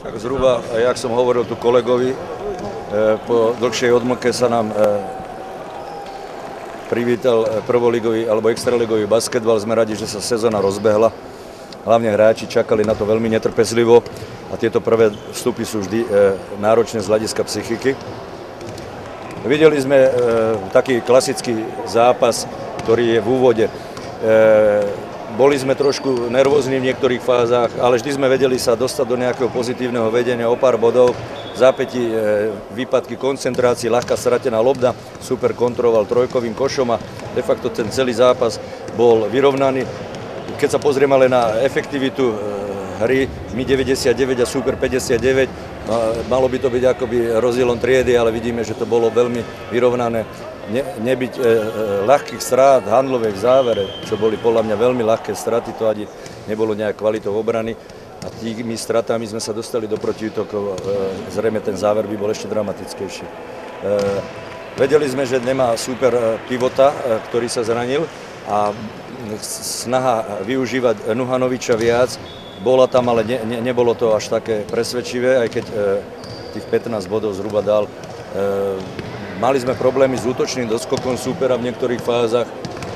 Tak zhruba, jak som hovoril tu kolegovi, po dlhšej odmlke sa nám privítal prvoligový alebo extraligový basketbal. Sme radi, že sa sezóna rozbehla. Hlavne hráči čakali na to veľmi netrpezlivo a tieto prvé vstupy sú vždy náročné z hľadiska psychiky. Videli sme taký klasický zápas, ktorý je v úvode. Boli sme trošku nervózni v niektorých fázach, ale vždy sme vedeli sa dostať do nejakého pozitívneho vedenia o pár bodov. V zápätí výpadky koncentrácií, ľahká stratená lobda, super kontroloval trojkovým košom a de facto ten celý zápas bol vyrovnaný. Keď sa pozrieme ale na efektivitu hry, my 99 a super 59, malo by to byť akoby rozdielom triedy, ale vidíme, že to bolo veľmi vyrovnané. Nebyť ľahkých strát handlovej v závere, čo boli podľa mňa veľmi ľahké straty, to ani nebolo nejak kvalitou obrany a tými stratami sme sa dostali do protiútokov. Zrejme ten záver by bol ešte dramatickejší. Vedeli sme, že nemá super pivota, ktorý sa zranil a snaha využívať Nuhanoviča viac bola tam, ale nebolo to až také presvedčivé, aj keď tých 15 bodov zhruba dal. Mali sme problémy s útočným doskokom súpera v niektorých fázach.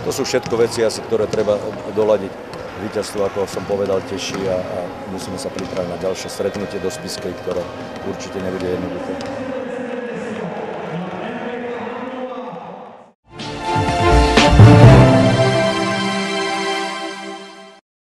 To sú všetko veci, asi, ktoré treba doladiť. Víťazstvo, ako som povedal, teší a musíme sa pripraviť na ďalšie stretnutie do Spišskej, ktoré určite nebude jednoduché.